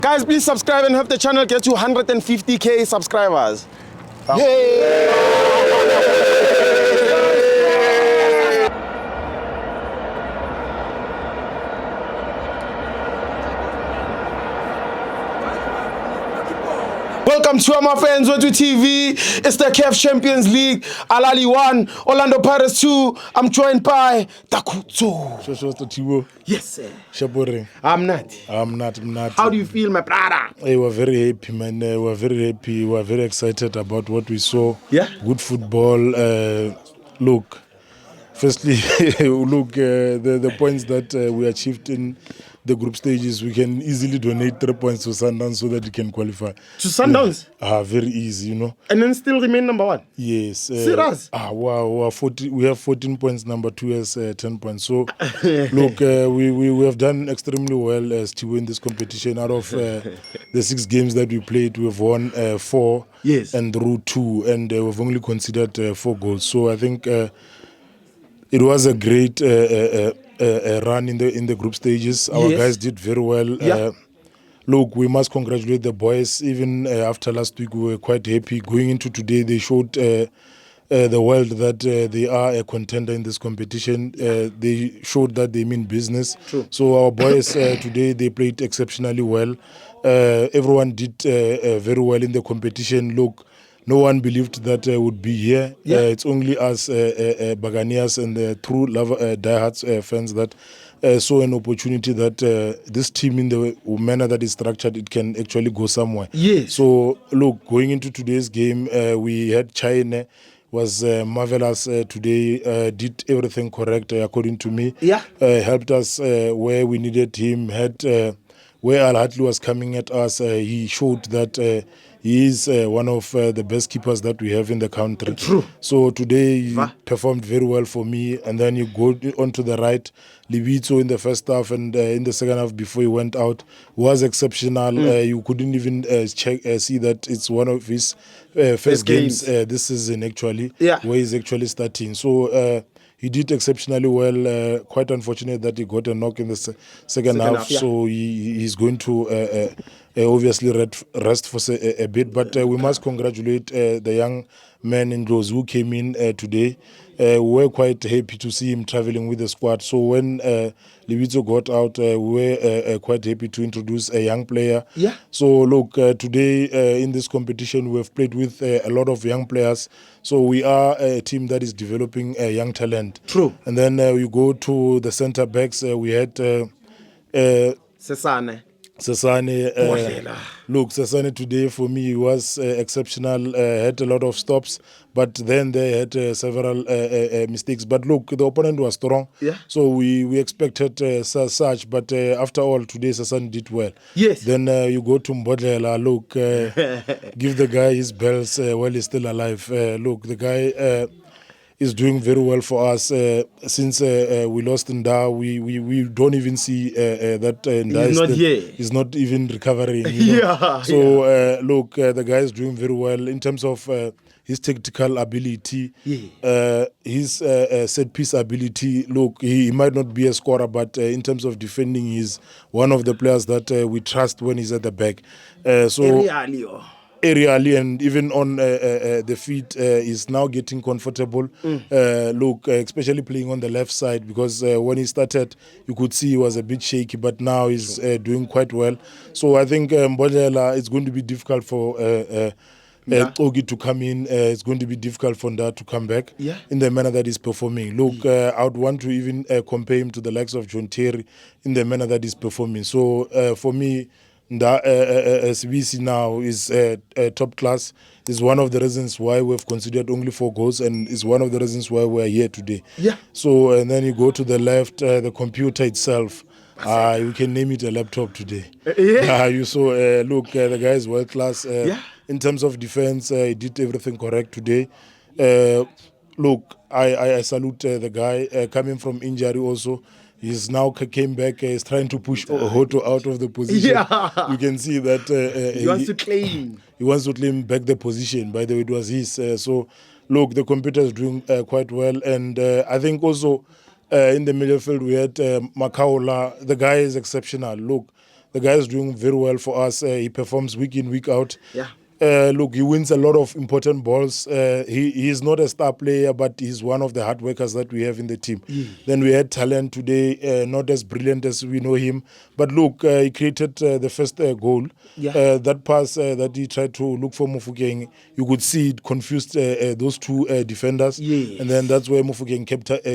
Guys, please subscribe and help the channel get to 150k subscribers. Welcome to FANS Wethu TV. It's the CAF Champions League. Ahly 1, Orlando Pirates 2. I'm joined by Takutso. Yes, sir. Shabore. I'm not. I'm not. How do you feel, my brother? Hey, we're very happy, man. We're very happy. We're very excited about what we saw. Yeah. Good football. Look, firstly, look, the points that we achieved in the group stages, we can easily donate 3 points to Sundowns so that we can qualify. To Sundowns? Very easy, you know. And then still remain number 1? Yes. Serious? Wow. We have 14 points. Number 2 has 10 points. So, look, we have done extremely well as to win this competition. Out of the 6 games that we played, we've won 4 yes. and drew 2, and we've only considered 4 goals. So I think it was a great run in the group stages. Our guys did very well. Yeah. Look, we must congratulate the boys. Even after last week, we were quite happy. Going into today, they showed the world that they are a contender in this competition. They showed that they mean business. True. So our boys today, they played exceptionally well. Everyone did very well in the competition. Look, no one believed that would be here. Yeah. It's only us Buccaneers and the true diehards fans that saw an opportunity that this team, in the manner that is structured, it can actually go somewhere. Yes. So, look, going into today's game, we had China was marvelous today, did everything correct according to me. Yeah. Helped us where we needed him, had where Ahly was coming at us. He showed that he is one of the best keepers that we have in the country. True. So today he performed very well for me. And then you go on to the right, Libito in the first half and in the second half before he went out was exceptional. You couldn't even see that it's one of his first games this season actually, where he's actually starting. So he did exceptionally well. Quite unfortunate that he got a knock in the second half. So he's going to obviously rest for a bit. But we must congratulate the young man in those who came in today. We were quite happy to see him traveling with the squad. So when Libito got out, we were quite happy to introduce a young player. Yeah. So look, today in this competition, we have played with a lot of young players. So we are a team that is developing a young talent. True. And then we go to the centre backs. We had Sesane. Look, Sesane today for me was exceptional. Had a lot of stops, but then they had several mistakes. But look, the opponent was strong, so we expected such. But after all, today Sesane did well. Yes. Then you go to Mbodlela. Look, give the guy his bells while he's still alive. Look, the guy is doing very well for us. Since we lost Nda, we don't even see that Nda is not even recovering. You know? So look, the guy is doing very well in terms of his tactical ability, his set piece ability. Look, he might not be a scorer, but in terms of defending, he's one of the players that we trust when he's at the back. Aerially and even on the feet is now getting comfortable. Look, especially playing on the left side, because when he started, you could see he was a bit shaky, but now he's doing quite well. So I think Mbodlela, it's going to be difficult for Ogi to come in. It's going to be difficult for Nda to come back in the manner that he's performing. Look, I would want to even compare him to the likes of John Terry in the manner that he's performing. So for me, Sibisi now is top class. Is one of the reasons why we've considered only 4 goals, and is one of the reasons why we're here today. Yeah. So and then you go to the left, the computer itself. You can name it a laptop today. You saw. Look, the guy is world class. In terms of defense, he did everything correct today. Look, I salute the guy coming from injury also. He's now came back. He's trying to push Hoto out of the position. You can see that he wants to claim. He wants to claim back the position. By the way, it was his. So, look, the computer is doing quite well, and I think also in the midfield we had Makaola. The guy is exceptional. Look, The guy is doing very well for us. He performs week in, week out. Yeah. Look, he wins a lot of important balls. He is not a star player, but he's one of the hard workers that we have in the team. Then we had talent today, not as brilliant as we know him. But look, he created the first goal. Yeah. That pass that he tried to look for Mofokeng, you could see it confused those two defenders. Yes. And then that's where Mofokeng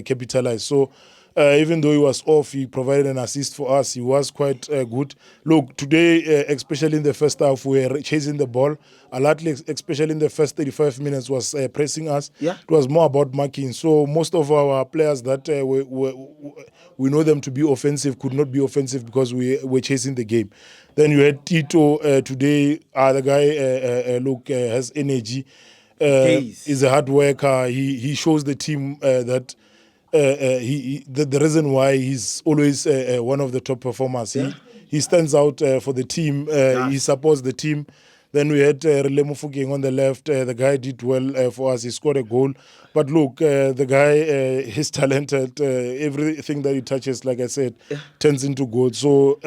capitalized. So even though he was off, he provided an assist for us. He was quite good. Look, today, especially in the first half, we were chasing the ball. Ahly, especially in the first 35 minutes, was pressing us. Yeah. It was more about marking. So most of our players that we know them to be offensive could not be offensive because we were chasing the game. Then you had Tito today. The guy, look, has energy. He's a hard worker. He shows the team that the reason why he's always one of the top performers. Yeah. He stands out for the team. He supports the team. Then we had Rele Mofokeng on the left. The guy did well for us. He scored a goal. But look, the guy is talented. Everything that he touches, like I said, turns into gold. So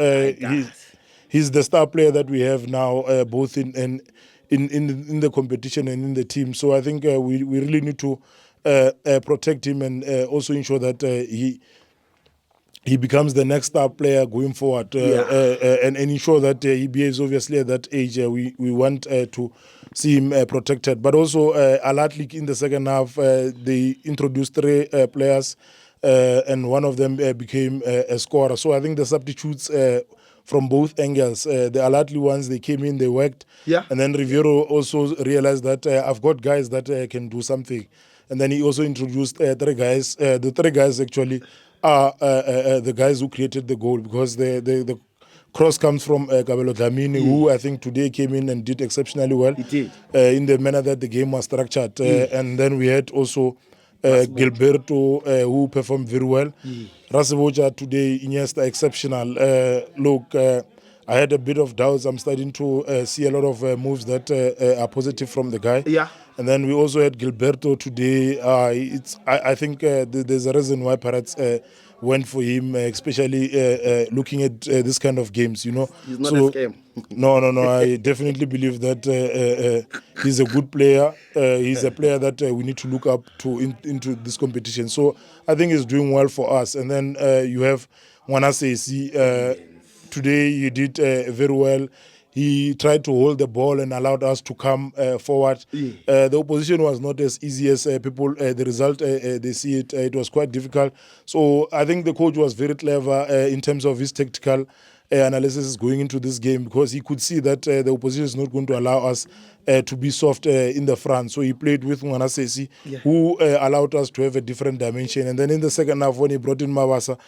he's the star player that we have now, both in the competition and in the team. So I think we really need to protect him and also ensure that he becomes the next star player going forward, and ensure that he behaves obviously at that age. We want to see him protected. But also Ahly in the second half, they introduced 3 players, and one of them became a scorer. So I think the substitutes from both angles, the Ahly ones, they came in, they worked. Yeah. And then Riviero also realized that I've got guys that can do something. And then he also introduced 3 guys. The 3 guys actually are the guys who created the goal, because the cross comes from Kabelo Dlamini, who I think today came in and did exceptionally well. He did. In the manner that the game was structured. And then we had also Gilberto, who performed very well. Rasibocha today, Iniesta, exceptional. Look, I had a bit of doubts. I'm starting to see a lot of moves that are positive from the guy. Yeah. And then we also had Gilberto today. I think there's a reason why Pirates went for him, especially looking at this kind of games, you know. He's not a scam. No. I definitely believe that he's a good player. He's a player that we need to look up to into this competition. So I think he's doing well for us. And then you have Wanasesi. Today he did very well. He tried to hold the ball and allowed us to come forward. The opposition was not as easy as people, the result, they see it. It was quite difficult. So I think the coach was very clever in terms of his tactical analysis going into this game, because he could see that the opposition is not going to allow us to be soft in the front. So he played with Wanasesi, who allowed us to have a different dimension. And then in the second half, when he brought in Mabasa,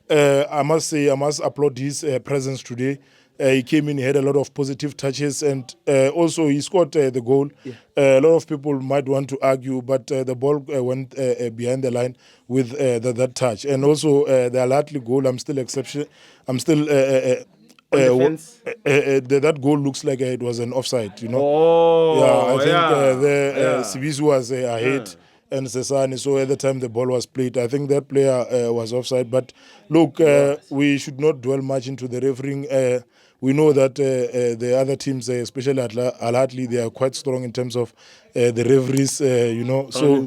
I must applaud his presence today. He came in, he had a lot of positive touches, and also he scored the goal. A lot of people might want to argue, but the ball went behind the line with that touch. And also the Ahly goal, I'm still that goal looks like it was an offside, you know. I think Sibisi was ahead. And Sesani, so at the time the ball was played, I think that player was offside. But look, we should not dwell much into the refereeing. We know that the other teams, especially Ahly, they are quite strong in terms of the referees, you know. So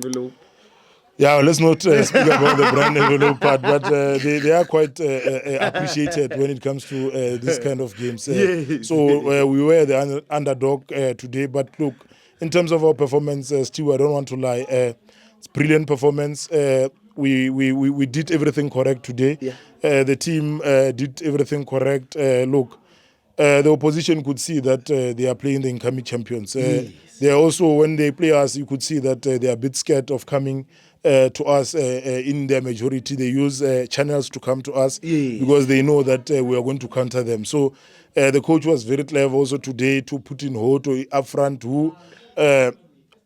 yeah, let's not speak about the brand envelope part, but they are quite appreciated when it comes to this kind of games. So we were the underdog today, but look, in terms of our performance, Stu, I don't want to lie. It's brilliant performance. We did everything correct today. The team did everything correct. Look, the opposition could see that they are playing the incoming champions. They are also, when they play us, you could see that they are a bit scared of coming to us in their majority. They use channels to come to us because they know that we are going to counter them. So the coach was very clever also today to put in Hoto up front, who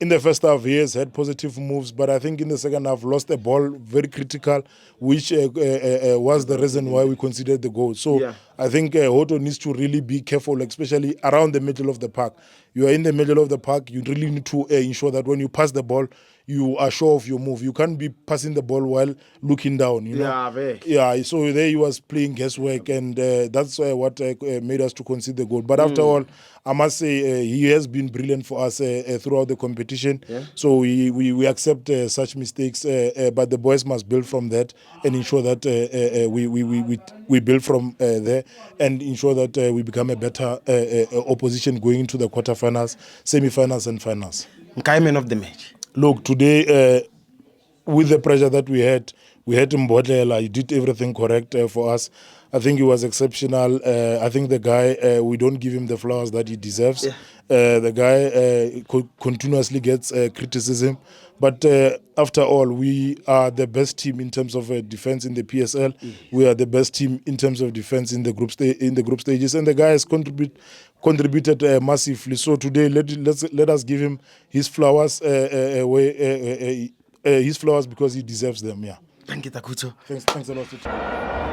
in the first half he has had positive moves, but I think in the second half lost the ball, very critical, which was the reason why we conceded the goal. So I think Hoto needs to really be careful, especially around the middle of the park. You are in the middle of the park, you really need to ensure that when you pass the ball, you are sure of your move. You can't be passing the ball while looking down, you know. Yeah, very. Yeah, so there he was playing guesswork, and that's what made us to concede the goal. But after all, I must say he has been brilliant for us throughout the competition. Yeah. So we accept such mistakes, but the boys must build from that and ensure that we build from there and ensure that we become a better opposition going into the quarterfinals, semi-finals, and finals. Man of the match. Look, today, with the pressure that we had Mbodlela. He did everything correct for us. I think he was exceptional. I think the guy, we don't give him the flowers that he deserves. Yeah. The guy continuously gets criticism. But after all, we are the best team in terms of defense in the PSL. We are the best team in terms of defense in the group stages. And the guy has contributed massively. So today, let us give him his flowers because he deserves them. Yeah. Thank you, Takuto. Thanks a lot.